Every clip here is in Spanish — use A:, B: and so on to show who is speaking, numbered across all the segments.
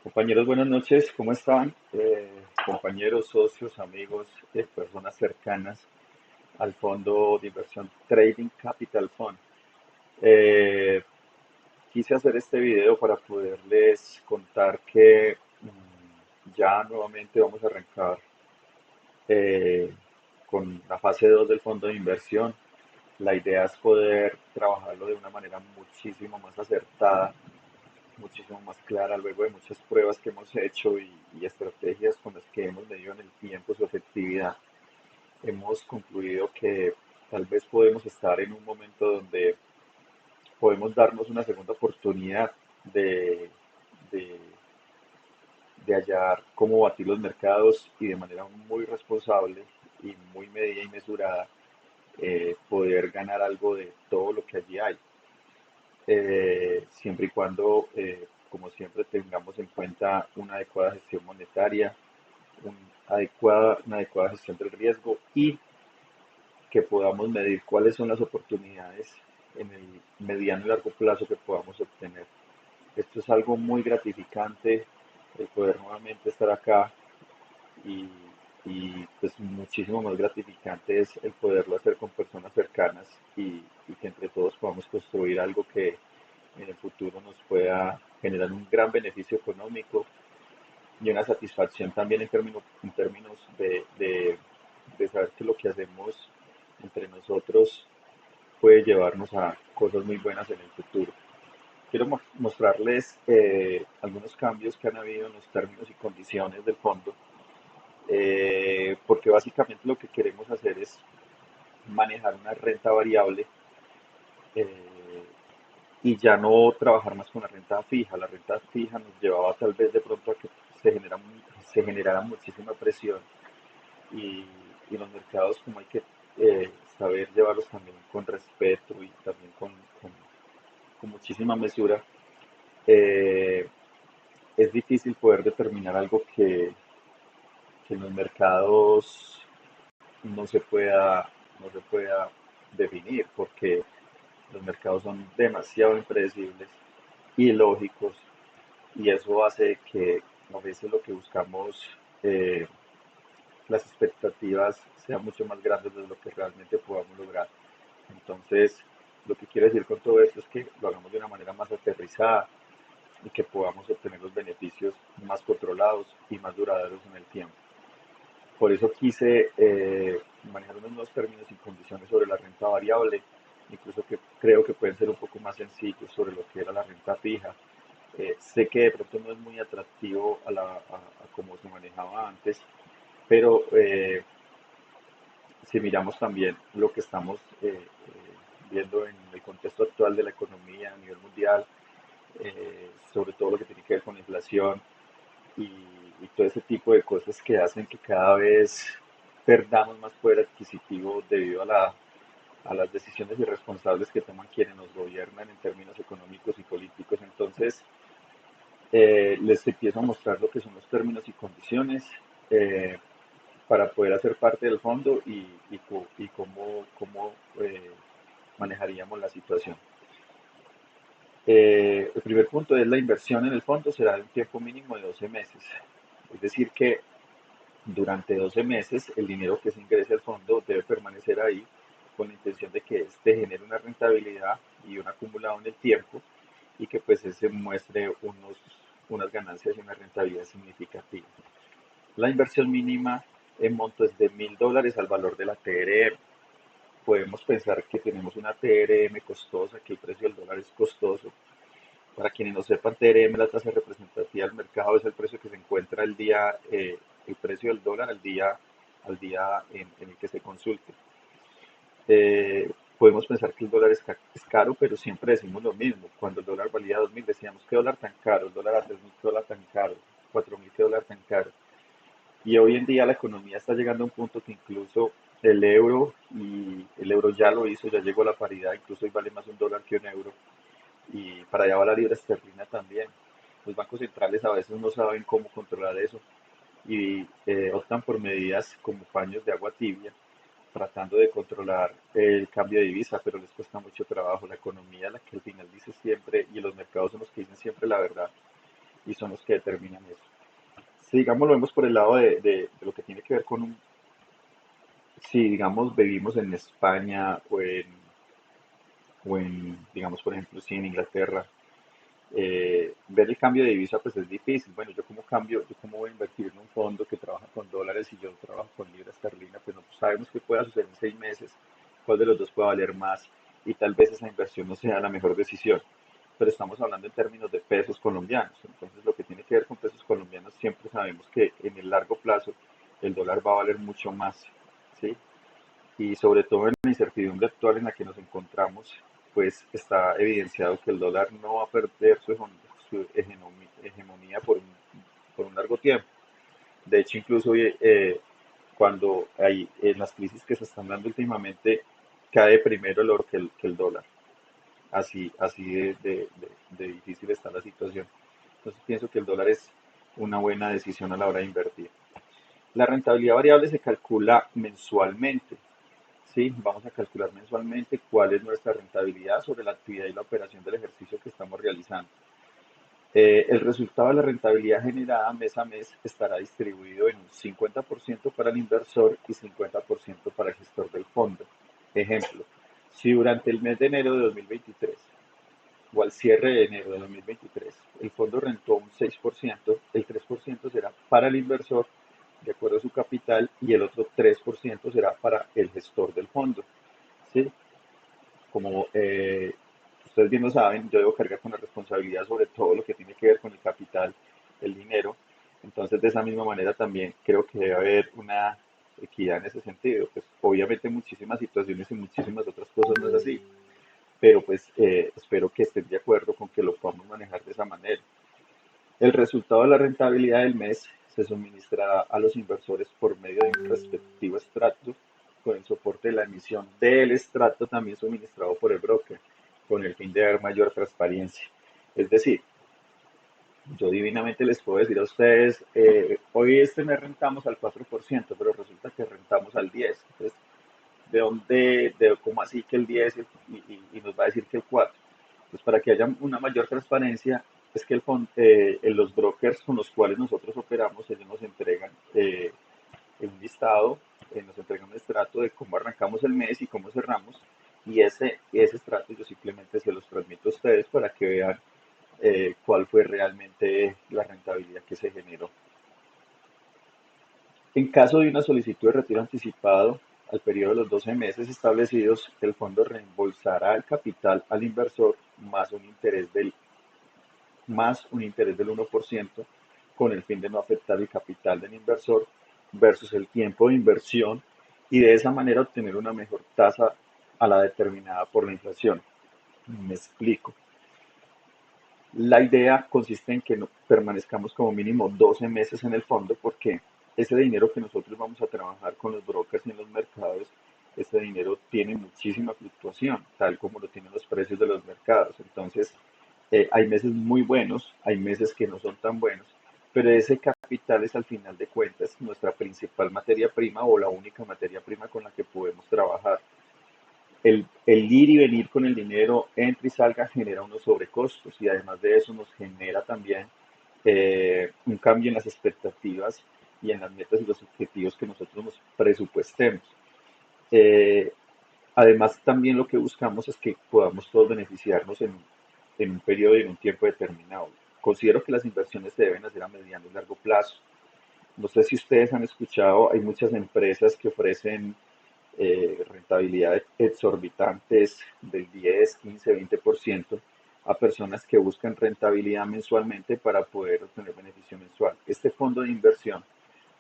A: Compañeros, buenas noches, ¿cómo están? Compañeros, socios, amigos, personas cercanas al fondo de inversión Trading Capital Fund. Eh, Quise hacer este video para poderles contar que ya nuevamente vamos a arrancar eh, con la fase 2 del fondo de inversión. La idea es poder trabajarlo de una manera muchísimo más acertada, muchísimo más clara luego de muchas pruebas que hemos hecho y estrategias con las que hemos medido en el tiempo su efectividad. Hemos concluido que tal vez podemos estar en un momento donde podemos darnos una segunda oportunidad de, de, de hallar cómo batir los mercados y de manera muy responsable y muy medida y mesurada poder ganar algo de todo lo que allí hay. Siempre y cuando, como siempre, tengamos en cuenta una adecuada gestión monetaria, una adecuada gestión del riesgo y que podamos medir cuáles son las oportunidades en el mediano y largo plazo que podamos obtener. Esto es algo muy gratificante, el poder nuevamente estar acá y, pues muchísimo más gratificante es el poderlo hacer con personas cercanas y que entre todos podamos construir algo que en el futuro nos pueda generar un gran beneficio económico y una satisfacción también en términos de saber que lo que hacemos entre nosotros puede llevarnos a cosas muy buenas en el futuro. Quiero mostrarles algunos cambios que han habido en los términos y condiciones del fondo, porque básicamente lo que queremos hacer es manejar una renta variable eh, y ya no trabajar más con la renta fija. La renta fija nos llevaba tal vez de pronto a que se generara muchísima presión y, y los mercados como hay que saber llevarlos también con respeto y también con muchísima mesura. eh, es difícil poder determinar algo que en los mercados no se pueda, no se pueda definir porque los mercados son demasiado impredecibles y ilógicos y eso hace que a veces lo que buscamos, eh, las expectativas sean mucho más grandes de lo que realmente podamos lograr. Entonces, lo que quiero decir con todo esto es que lo hagamos de una manera más aterrizada y que podamos obtener los beneficios más controlados y más duraderos en el tiempo. Por eso quise manejar unos nuevos términos y condiciones sobre la renta variable, incluso que creo que pueden ser un poco más sencillos sobre lo que era la renta fija. Sé que de pronto no es muy atractivo a cómo se manejaba antes, pero si miramos también lo que estamos viendo en el contexto actual de la economía a nivel mundial, sobre todo lo que tiene que ver con inflación y, y todo ese tipo de cosas que hacen que cada vez perdamos más poder adquisitivo debido a las decisiones irresponsables que toman quienes nos gobiernan en términos económicos y políticos. Entonces, les empiezo a mostrar lo que son los términos y condiciones eh, para poder hacer parte del fondo y cómo manejaríamos la situación. El primer punto es la inversión en el fondo será de un tiempo mínimo de 12 meses. Es decir, que durante 12 meses el dinero que se ingrese al fondo debe permanecer ahí con la intención de que éste genere una rentabilidad y un acumulado en el tiempo y que pues ese muestre unas ganancias y una rentabilidad significativa. La inversión mínima en monto es de $1.000 al valor de la TRM. Podemos pensar que tenemos una TRM costosa, que el precio del dólar es costoso. Para quienes no sepan, TRM, la tasa representativa del mercado, es el precio que se encuentra el precio del dólar al día en el que se consulte. Podemos pensar que el dólar es caro, pero siempre decimos lo mismo. Cuando el dólar valía 2.000 decíamos, ¿qué dólar tan caro? El dólar a 3.000, ¿qué dólar tan caro? 4.000, ¿qué dólar tan caro? Y hoy en día la economía está llegando a un punto que incluso el euro ya lo hizo, ya llegó a la paridad, incluso hoy vale más un dólar que un euro. Y para allá va la libra esterlina también. Los bancos centrales a veces no saben cómo controlar eso y optan por medidas como paños de agua tibia, tratando de controlar el cambio de divisa, pero les cuesta mucho trabajo. La economía, la que al final dice siempre, y los mercados son los que dicen siempre la verdad, y son los que determinan eso. Si digamos lo vemos por el lado de lo que tiene que ver con si digamos vivimos en España digamos por ejemplo, si en Inglaterra, ver el cambio de divisa pues es difícil. Bueno, yo cómo voy a invertir en un fondo que trabaja con dólares y yo trabajo con libra esterlina, pues no sabemos qué pueda suceder en 6 meses, cuál de los dos pueda valer más y tal vez esa inversión no sea la mejor decisión. Pero estamos hablando en términos de pesos colombianos. Entonces, lo que tiene que ver con pesos colombianos, siempre sabemos que en el largo plazo el dólar va a valer mucho más, ¿sí? Y sobre todo en la incertidumbre actual en la que nos encontramos, pues está evidenciado que el dólar no va a perder su hegemonía por un largo tiempo. De hecho, incluso cuando hay en las crisis que se están dando últimamente, cae primero el oro que el dólar. Así de difícil está la situación. Entonces pienso que el dólar es una buena decisión a la hora de invertir. La rentabilidad variable se calcula mensualmente. ¿Sí? Vamos a calcular mensualmente cuál es nuestra rentabilidad sobre la actividad y la operación del ejercicio que estamos realizando. El resultado de la rentabilidad generada mes a mes estará distribuido en un 50% para el inversor y 50% para el gestor del fondo. Ejemplo, si durante el mes de enero de 2023 o al cierre de enero de 2023 el fondo rentó un 6%, el 3% será para el inversor de acuerdo a su capital y el otro 3% será para el gestor del fondo. ¿Sí? Como ustedes bien lo saben, yo debo cargar con la responsabilidad sobre todo lo que tiene que ver con el capital, el dinero. Entonces, de esa misma manera también creo que debe haber una equidad en ese sentido. Pues obviamente en muchísimas situaciones y muchísimas otras cosas no es así, pero pues espero que estén de acuerdo con que lo podamos manejar de esa manera. El resultado de la rentabilidad del mes se suministrará a los inversores por medio de un respectivo extracto con el soporte de la emisión del extracto también suministrado por el broker, con el fin de dar mayor transparencia. Es decir, yo divinamente les puedo decir a ustedes, hoy este mes rentamos al 4%, pero resulta que rentamos al 10%. Entonces, ¿de dónde, cómo así que el 10 y nos va a decir que el 4? Pues para que haya una mayor transparencia, es que los brokers con los cuales nosotros operamos, ellos nos entregan un listado, nos entregan un estrato de cómo arrancamos el mes y cómo cerramos, y ese estrato yo simplemente se los transmito a ustedes para que vean cuál fue realmente la rentabilidad que se generó. En caso de una solicitud de retiro anticipado, al periodo de los 12 meses establecidos, el fondo reembolsará el capital al inversor más un interés del 1% con el fin de no afectar el capital del inversor versus el tiempo de inversión y de esa manera obtener una mejor tasa a la determinada por la inflación. Me explico. La idea consiste en que permanezcamos como mínimo 12 meses en el fondo porque ese dinero que nosotros vamos a trabajar con los brokers en los mercados, ese dinero tiene muchísima fluctuación, tal como lo tienen los precios de los mercados. Entonces, hay meses muy buenos, hay meses que no son tan buenos, pero ese capital es al final de cuentas nuestra principal materia prima o la única materia prima con la que podemos trabajar. El ir y venir con el dinero, entre y salga, genera unos sobrecostos y además de eso nos genera también un cambio en las expectativas y en las metas y los objetivos que nosotros nos presupuestemos. Eh, Además, también lo que buscamos es que podamos todos beneficiarnos en un periodo y en un tiempo determinado. Considero que las inversiones se deben hacer a mediano y largo plazo. No sé si ustedes han escuchado, hay muchas empresas que ofrecen rentabilidades exorbitantes del 10, 15, 20% a personas que buscan rentabilidad mensualmente para poder obtener beneficio mensual. Este fondo de inversión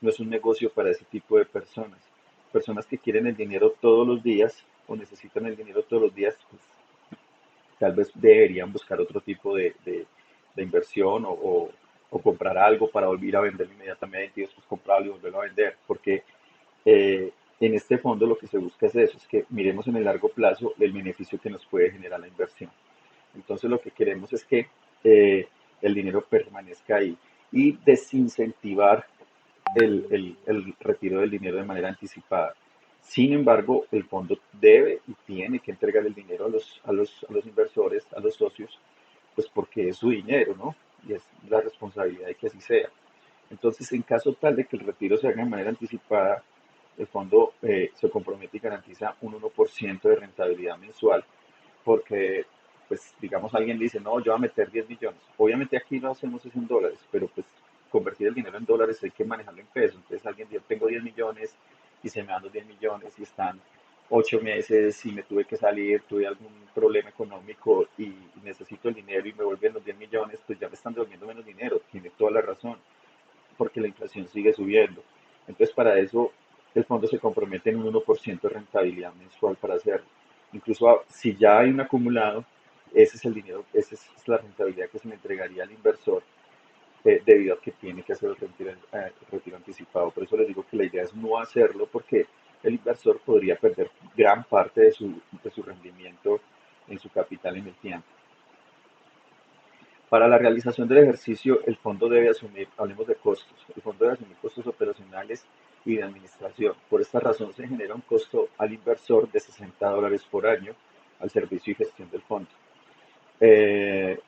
A: no es un negocio para ese tipo de personas. Personas que quieren el dinero todos los días o necesitan el dinero todos los días, pues, tal vez deberían buscar otro tipo de inversión o comprar algo para volver a venderlo inmediatamente y después comprarlo y volverlo a vender. Porque en este fondo lo que se busca es eso, es que miremos en el largo plazo el beneficio que nos puede generar la inversión. Entonces lo que queremos es que el dinero permanezca ahí y desincentivar el retiro del dinero de manera anticipada. Sin embargo, el fondo debe y tiene que entregar el dinero a los inversores, a los socios, pues porque es su dinero, ¿no? y es la responsabilidad de que así sea. Entonces, en caso tal de que el retiro se haga de manera anticipada, el fondo se compromete y garantiza un 1% de rentabilidad mensual, porque, pues, digamos, alguien dice, no, yo voy a meter 10 millones. Obviamente aquí lo hacemos es en dólares, pero pues convertir el dinero en dólares hay que manejarlo en pesos. Entonces alguien dice, tengo 10 millones y se me dan los 10 millones y están 8 meses y me tuve que salir, tuve algún problema económico y necesito el dinero y me vuelven los 10 millones, pues ya me están devolviendo menos dinero. Tiene toda la razón porque la inflación sigue subiendo. Entonces, para eso, el fondo se compromete en un 1% de rentabilidad mensual para hacerlo. Incluso si ya hay un acumulado, ese es el dinero, esa es la rentabilidad que se le entregaría al inversor debido a que tiene que hacer el retiro anticipado. Por eso les digo que la idea es no hacerlo porque el inversor podría perder gran parte de su rendimiento en su capital en el tiempo. Para la realización del ejercicio, el fondo debe asumir, hablemos de costos, el fondo debe asumir costos operacionales y de administración. Por esta razón se genera un costo al inversor de $60 por año al servicio y gestión del fondo. Eh,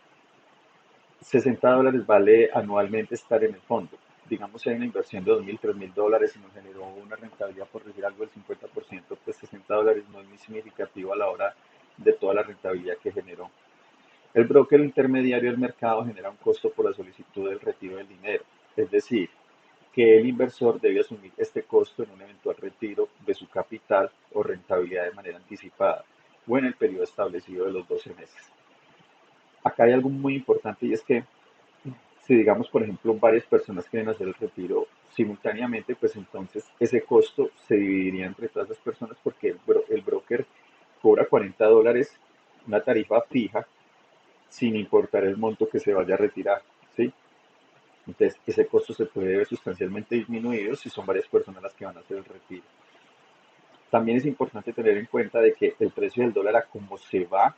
A: $60 vale anualmente estar en el fondo. Digamos si hay una inversión de 2.000, $3.000 y nos generó una rentabilidad, por decir algo, del 50%, pues $60 no es muy significativo a la hora de toda la rentabilidad que generó. El broker intermediario del mercado genera un costo por la solicitud del retiro del dinero, es decir, que el inversor debe asumir este costo en un eventual retiro de su capital o rentabilidad de manera anticipada o en el periodo establecido de los 12 meses. Acá hay algo muy importante y es que si digamos, por ejemplo, varias personas quieren hacer el retiro simultáneamente, pues entonces ese costo se dividiría entre todas las personas porque el broker cobra $40, una tarifa fija sin importar el monto que se vaya a retirar, ¿sí? Entonces, ese costo se puede ver sustancialmente disminuido si son varias personas las que van a hacer el retiro. También es importante tener en cuenta de que el precio del dólar a como se va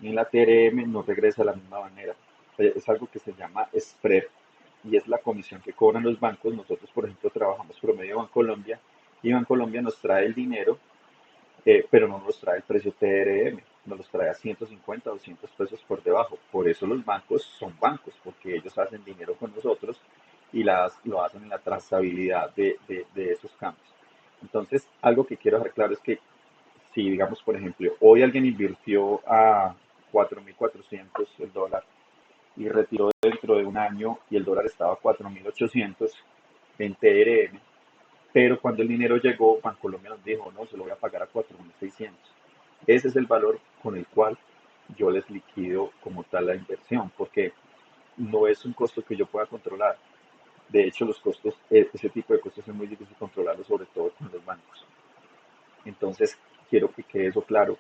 A: en la TRM no regresa de la misma manera. Es algo que se llama spread y es la comisión que cobran los bancos. Nosotros, por ejemplo, trabajamos promedio Bancolombia y Bancolombia nos trae el dinero pero no nos trae el precio TRM, nos los trae a 150 o 200 pesos por debajo. Por eso los bancos son bancos, porque ellos hacen dinero con nosotros y lo hacen en la trazabilidad de esos cambios. Entonces, algo que quiero dejar claro es que si, digamos, por ejemplo, hoy alguien invirtió a 4.400 el dólar y retiró dentro de un año y el dólar estaba a 4.800 en TRM, pero cuando el dinero llegó, Bancolombia nos dijo, no, se lo voy a pagar a 4.600. Ese es el valor con el cual yo les liquido como tal la inversión, porque no es un costo que yo pueda controlar. De hecho, los costos, ese tipo de costos es muy difícil controlarlos, sobre todo con los bancos. Entonces, quiero que quede eso claro,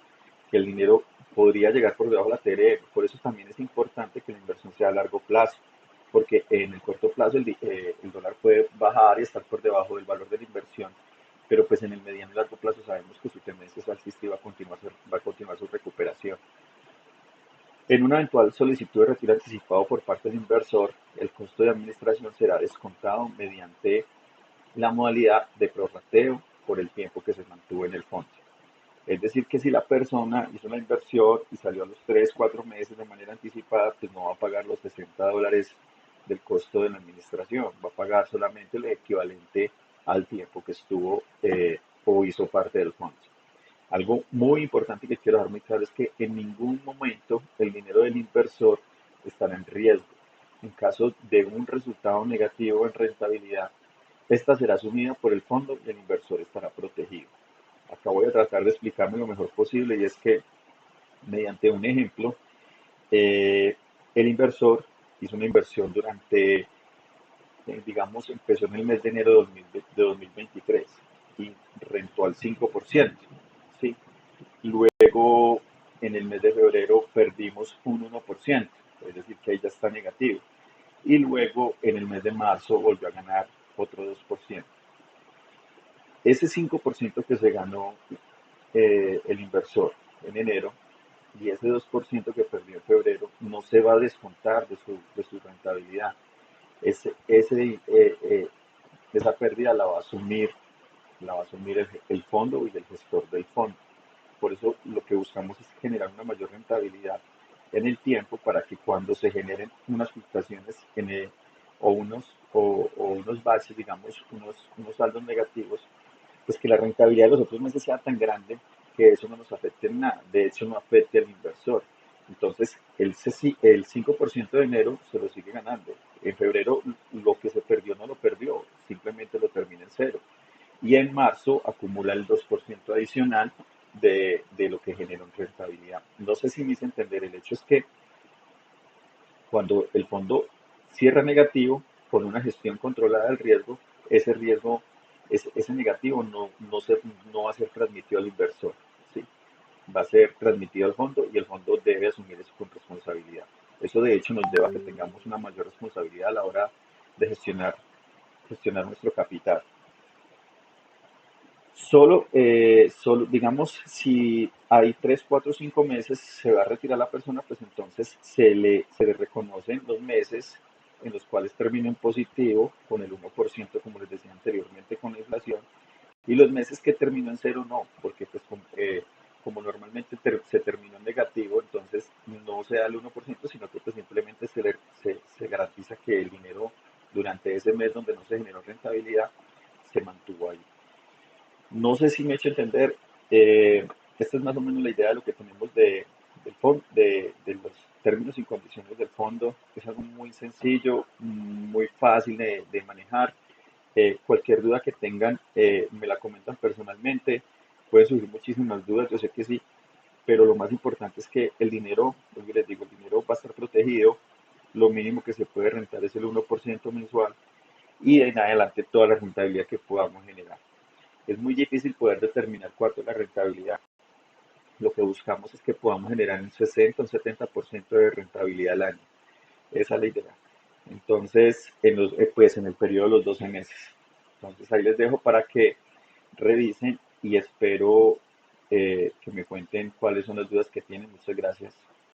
A: que el dinero podría llegar por debajo de la TRF. Por eso también es importante que la inversión sea a largo plazo, porque en el corto plazo el dólar puede bajar y estar por debajo del valor de la inversión, pero pues en el mediano y largo plazo sabemos que su tendencia es alcista y va a continuar su recuperación. En una eventual solicitud de retiro anticipado por parte del inversor, el costo de administración será descontado mediante la modalidad de prorrateo por el tiempo que se mantuvo en el fondo. Es decir, que si la persona hizo una inversión y salió a los 3, 4 meses de manera anticipada, pues no va a pagar los $60 del costo de la administración, va a pagar solamente lo equivalente al tiempo que estuvo o hizo parte del fondo. Algo muy importante que quiero dejar muy claro es que en ningún momento el dinero del inversor estará en riesgo. En caso de un resultado negativo en rentabilidad, esta será asumida por el fondo y el inversor estará protegido. Acá voy a tratar de explicarme lo mejor posible y es que mediante un ejemplo, eh, el inversor hizo una inversión durante, digamos, empezó en el mes de enero de 2023 y rentó al 5%, ¿sí? Luego, en el mes de febrero perdimos un 1%, es decir, que ahí ya está negativo. Y luego, en el mes de marzo volvió a ganar otro 2%. Ese 5% que se ganó el inversor en enero y ese 2% que perdió en febrero no se va a descontar de su rentabilidad. Esa pérdida la va a asumir el fondo y el gestor del fondo. Por eso lo que buscamos es generar una mayor rentabilidad en el tiempo para que cuando se generen unas fluctuaciones o unos baches, digamos, unos saldos negativos, pues que la rentabilidad de los otros meses sea tan grande que eso no nos afecte en nada, de hecho no afecte al inversor. Entonces, el 5% de enero se lo sigue ganando. En febrero lo que se perdió no lo perdió, simplemente lo termina en cero. Y en marzo acumula el 2% adicional de lo que generó en rentabilidad. No sé si me hice entender, el hecho es que cuando el fondo cierra negativo, con una gestión controlada del riesgo, ese riesgo, ese negativo no va a ser transmitido al inversor, ¿sí? Va a ser transmitido al fondo y el fondo debe asumir eso con responsabilidad. Eso de hecho nos lleva a que tengamos una mayor responsabilidad a la hora de gestionar nuestro capital. Solo, digamos, si hay 3, 4, 5 meses se va a retirar la persona, pues entonces se le reconocen los meses en los cuales terminó en positivo con el 1%, como les decía anteriormente, con la inflación, y los meses que terminó en cero no, porque pues como normalmente se terminó en negativo, entonces no se da el 1%, sino que pues simplemente se garantiza que el dinero durante ese mes donde no se generó rentabilidad se mantuvo ahí. No sé si me he hecho entender. Esta es más o menos la idea de lo que tenemos del fondo, de los términos y condiciones del fondo. Es algo muy sencillo, muy fácil de manejar. Cualquier duda que tengan, me la comentan personalmente. Pueden surgir muchísimas dudas, yo sé que sí, pero lo más importante es que el dinero, lo que les digo, el dinero va a estar protegido. Lo mínimo que se puede rentar es el 1% mensual y de en adelante toda la rentabilidad que podamos generar. Es muy difícil poder determinar cuánto es la rentabilidad. Lo que buscamos es que podamos generar un 60 o un 70% de rentabilidad al año. Esa es la idea. Entonces, pues en el periodo de los 12 meses. Entonces, ahí les dejo para que revisen y espero que me cuenten cuáles son las dudas que tienen. Muchas gracias.